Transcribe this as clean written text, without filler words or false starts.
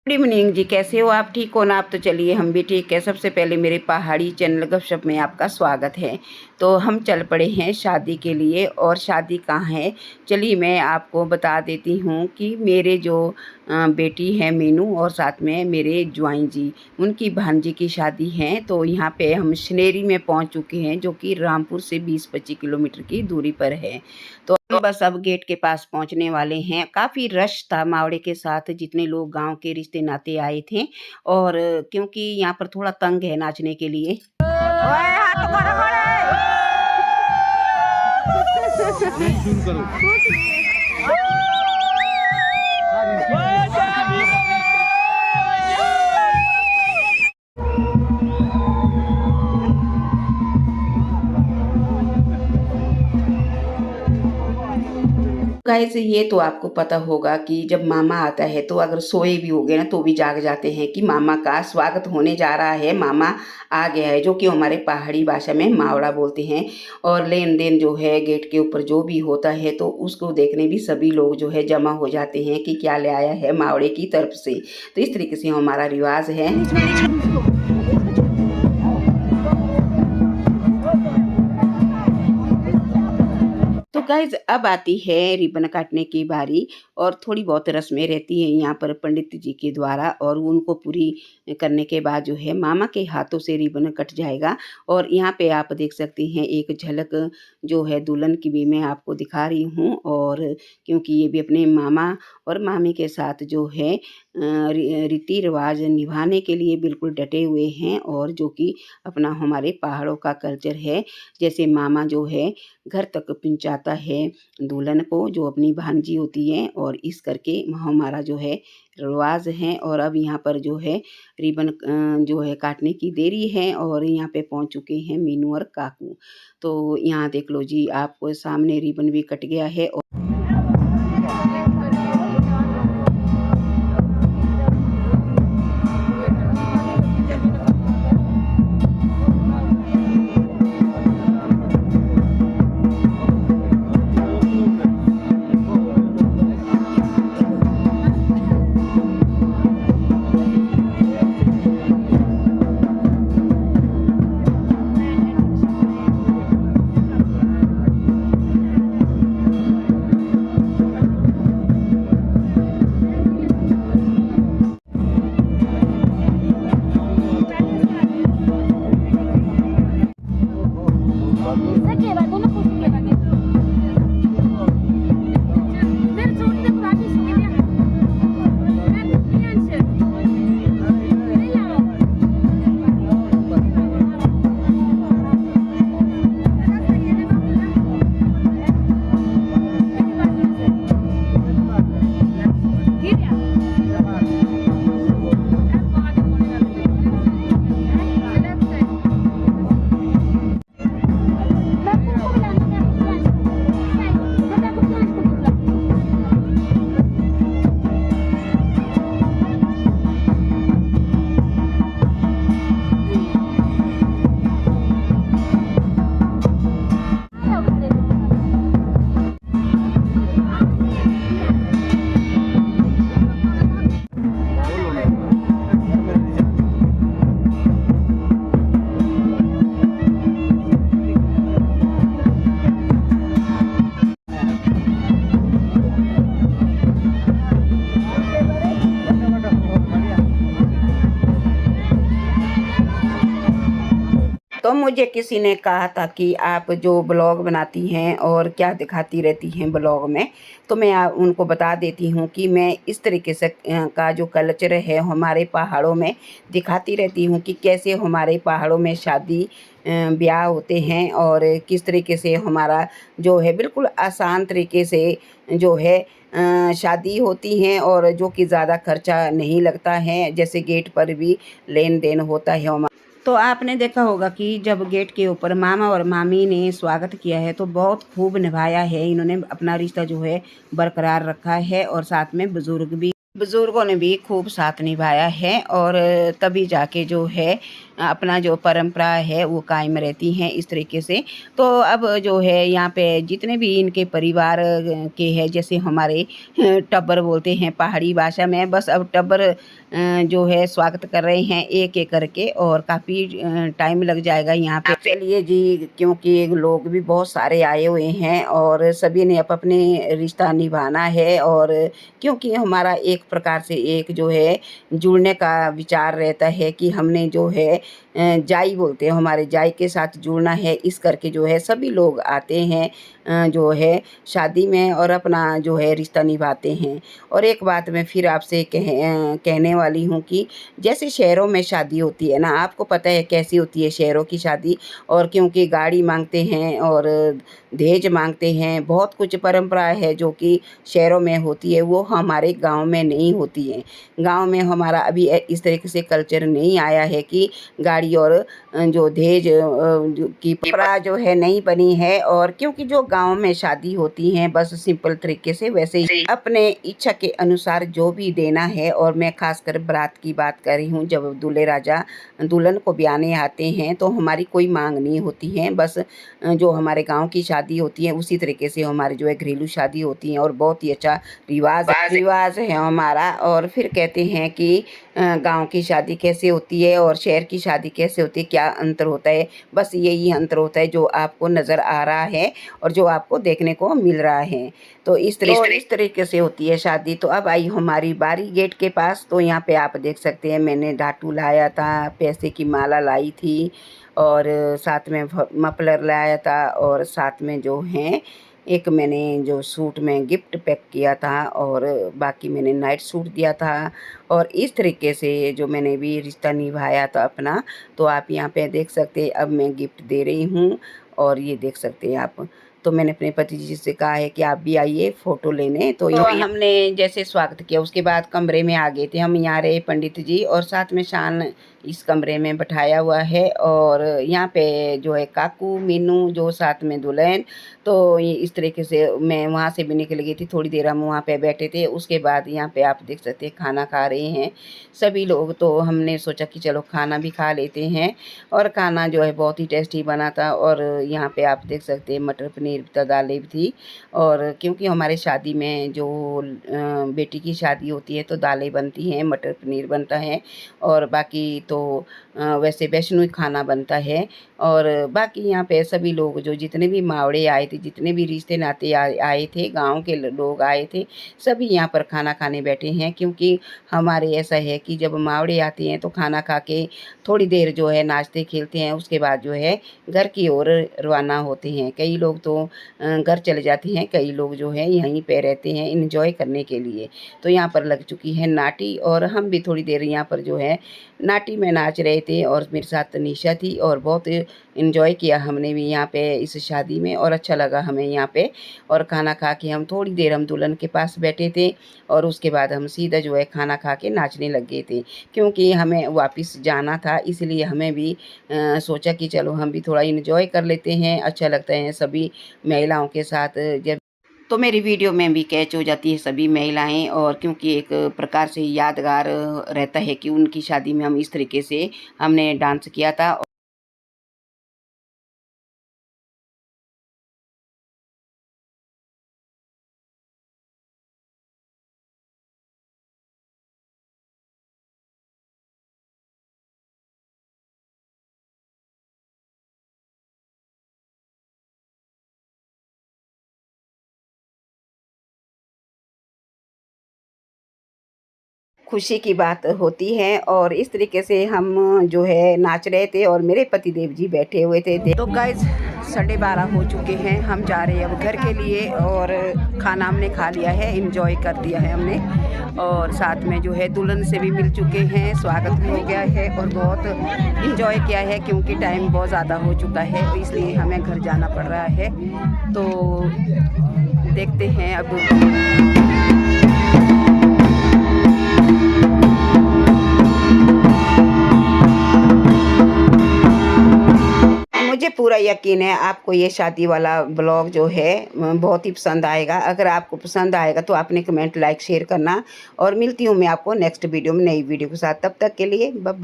Good evening जी, कैसे हो आप? ठीक हो ना आप? तो चलिए हम भी ठीक है। सबसे पहले मेरे पहाड़ी चैनल गपशप में आपका स्वागत है। तो हम चल पड़े हैं शादी के लिए, और शादी कहाँ है चलिए मैं आपको बता देती हूँ कि मेरे जो बेटी है मीनू, और साथ में मेरे ज्वाइन जी, उनकी भांजी की शादी है। तो यहाँ पे हम शनेरी में पहुँच चुके हैं, जो कि रामपुर से 20-25 किलोमीटर की दूरी पर है। तो हम बस अब गेट के पास पहुंचने वाले हैं। काफ़ी रश था मावड़े के साथ, जितने लोग गांव के रिश्ते नाते आए थे, और क्योंकि यहाँ पर थोड़ा तंग है नाचने के लिए। ओए, हाथ करो गाइस, ये तो आपको पता होगा कि जब मामा आता है तो अगर सोए भी हो गए ना तो भी जाग जाते हैं कि मामा का स्वागत होने जा रहा है, मामा आ गया है, जो कि हमारे पहाड़ी भाषा में मावड़ा बोलते हैं। और लेन देन जो है गेट के ऊपर जो भी होता है, तो उसको देखने भी सभी लोग जो है जमा हो जाते हैं कि क्या ले आया है मावड़े की तरफ से। तो इस तरीके से हमारा रिवाज है। तो गाइज, अब आती है रिबन काटने की बारी, और थोड़ी बहुत रस्में रहती है यहाँ पर पंडित जी के द्वारा, और उनको पूरी करने के बाद जो है मामा के हाथों से रिबन कट जाएगा। और यहाँ पे आप देख सकते हैं एक झलक जो है दुल्हन की भी मैं आपको दिखा रही हूँ। और क्योंकि ये भी अपने मामा और मामी के साथ जो है रीति रिवाज निभाने के लिए बिल्कुल डटे हुए हैं, और जो कि अपना हमारे पहाड़ों का कल्चर है। जैसे मामा जो है घर तक पहुंचाता है दुल्हन को, जो अपनी भांजी होती है, और इस करके हमारा जो है रिवाज है। और अब यहाँ पर जो है रिबन जो है काटने की देरी है, और यहाँ पे पहुँच चुके हैं मीनू और काकू। तो यहाँ देख लो जी, आपको सामने रिबन भी कट गया है। तो मुझे किसी ने कहा था कि आप जो ब्लॉग बनाती हैं और क्या दिखाती रहती हैं ब्लॉग में, तो मैं उनको बता देती हूँ कि मैं इस तरीके से का जो कल्चर है हमारे पहाड़ों में दिखाती रहती हूँ कि कैसे हमारे पहाड़ों में शादी ब्याह होते हैं, और किस तरीके से हमारा जो है बिल्कुल आसान तरीके से जो है शादी होती हैं, और जो कि ज़्यादा खर्चा नहीं लगता है। जैसे गेट पर भी लेन देन होता है। तो आपने देखा होगा कि जब गेट के ऊपर मामा और मामी ने स्वागत किया है तो बहुत खूब निभाया है इन्होंने, अपना रिश्ता जो है बरकरार रखा है, और साथ में बुजुर्ग भी बुज़ुर्गों ने भी खूब साथ निभाया है और तभी जाके जो है अपना जो परंपरा है वो कायम रहती हैं इस तरीके से। तो अब जो है यहाँ पे जितने भी इनके परिवार के हैं, जैसे हमारे टब्बर बोलते हैं पहाड़ी भाषा में, बस अब टब्बर जो है स्वागत कर रहे हैं एक-एक करके और काफ़ी टाइम लग जाएगा यहाँ पे। चलिए जी, क्योंकि लोग भी बहुत सारे आए हुए हैं और सभी ने अपने रिश्ता निभाना है, और क्योंकि हमारा एक प्रकार से एक जो है जुड़ने का विचार रहता है कि हमने जो है जाई बोलते हैं, हमारे जाई के साथ जुड़ना है, इस करके जो है सभी लोग आते हैं जो है शादी में और अपना जो है रिश्ता निभाते हैं। और एक बात मैं फिर आपसे कहने वाली हूँ कि जैसे शहरों में शादी होती है ना, आपको पता है कैसी होती है शहरों की शादी, और क्योंकि गाड़ी मांगते हैं और दहेज मांगते हैं, बहुत कुछ परंपरा है जो कि शहरों में होती है, वो हमारे गांव में नहीं होती है। गांव में हमारा अभी इस तरीके से कल्चर नहीं आया है कि गाड़ी और जो दहेज की परंपरा जो है नहीं बनी है। और क्योंकि जो गांव में शादी होती हैं बस सिंपल तरीके से, वैसे ही अपने इच्छा के अनुसार जो भी देना है, और मैं खासकर बारात की बात कर रही हूँ, जब दूल्हे राजा दुल्हन को ब्याने आते हैं तो हमारी कोई मांग नहीं होती है, बस जो हमारे गांव की शादी होती है उसी तरीके से हमारी जो है घरेलू शादी होती है, और बहुत ही अच्छा रिवाज है हमारा। और फिर कहते हैं कि गांव की शादी कैसे होती है और शहर की शादी कैसे होती है, क्या अंतर होता है, बस यही अंतर होता है जो आपको नज़र आ रहा है और जो आपको देखने को मिल रहा है। तो इस तरीके से होती है शादी। तो अब आई हमारी बारी गेट के पास। तो यहाँ पे आप देख सकते हैं मैंने ढाटू लाया था, पैसे की माला लाई थी, और साथ में मफलर लाया था, और साथ में जो है एक मैंने जो सूट में गिफ्ट पैक किया था, और बाकी मैंने नाइट सूट दिया था। और इस तरीके से जो मैंने भी रिश्ता निभाया था अपना, तो आप यहाँ पे देख सकते हैं अब मैं गिफ्ट दे रही हूँ, और ये देख सकते हैं आप। तो मैंने अपने पति जी से कहा है कि आप भी आइए फ़ोटो लेने। तो हमने जैसे स्वागत किया उसके बाद कमरे में आ गए थे हम, यहाँ रहे पंडित जी और साथ में शान इस कमरे में बैठाया हुआ है, और यहाँ पे जो है काकू मीनू जो साथ में दुल्हन। तो ये इस तरीके से मैं वहाँ से भी निकल गई थी, थोड़ी देर हम वहाँ पे बैठे थे। उसके बाद यहाँ पे आप देख सकते हैं खाना खा रहे हैं सभी लोग। तो हमने सोचा कि चलो खाना भी खा लेते हैं, और खाना जो है बहुत ही टेस्टी बना था। और यहाँ पे आप देख सकते हैं मटर पनीर दालें भी थी, और क्योंकि हमारे शादी में जो बेटी की शादी होती है तो दालें बनती हैं, मटर पनीर बनता है, और बाकी तो वैसे वैष्णो खाना बनता है। और बाकी यहाँ पे सभी लोग जो जितने भी मावड़े आए थे, जितने भी रिश्ते नाते आए थे, गांव के लोग आए थे, सभी यहाँ पर खाना खाने बैठे हैं। क्योंकि हमारे ऐसा है कि जब मावड़े आते हैं तो खाना खा के थोड़ी देर जो है नाचते खेलते हैं, उसके बाद जो है घर की ओर रवाना होते हैं। कई लोग तो घर चले जाते हैं, कई लोग जो है यहीं पे रहते हैं एंजॉय करने के लिए। तो यहाँ पर लग चुकी है नाटी, और हम भी थोड़ी देर यहाँ पर जो है नाटी में नाच रहे थे, और मेरे साथ तनीषा थी, और बहुत इन्जॉय किया हमने भी यहाँ पे इस शादी में, और अच्छा लगा हमें यहाँ पे। और खाना खा के हम थोड़ी देर हम दुल्हन के पास बैठे थे, और उसके बाद हम सीधा जो है खाना खा के नाचने लग गए थे, क्योंकि हमें वापस जाना था। इसलिए हमें भी सोचा कि चलो हम भी थोड़ा इन्जॉय कर लेते हैं, अच्छा लगता है सभी महिलाओं के साथ जब। तो मेरी वीडियो में भी कैच हो जाती है सभी महिलाएं, और क्योंकि एक प्रकार से यादगार रहता है कि उनकी शादी में हम इस तरीके से हमने डांस किया था। खुशी की बात होती है, और इस तरीके से हम जो है नाच रहे थे, और मेरे पतिदेव जी बैठे हुए थे। तो गाइस 12:30 हो चुके हैं, हम जा रहे हैं अब घर के लिए, और खाना हमने खा लिया है, एंजॉय कर दिया है हमने, और साथ में जो है दुल्हन से भी मिल चुके हैं, स्वागत भी हो गया है, और बहुत एंजॉय किया है। क्योंकि टाइम बहुत ज़्यादा हो चुका है, तो इसलिए हमें घर जाना पड़ रहा है। तो देखते हैं अब। मुझे पूरा यकीन है आपको ये शादी वाला ब्लॉग जो है बहुत ही पसंद आएगा। अगर आपको पसंद आएगा तो आपने कमेंट, लाइक, शेयर करना। और मिलती हूँ मैं आपको नेक्स्ट वीडियो में, नई वीडियो के साथ। तब तक के लिए बाय बाय।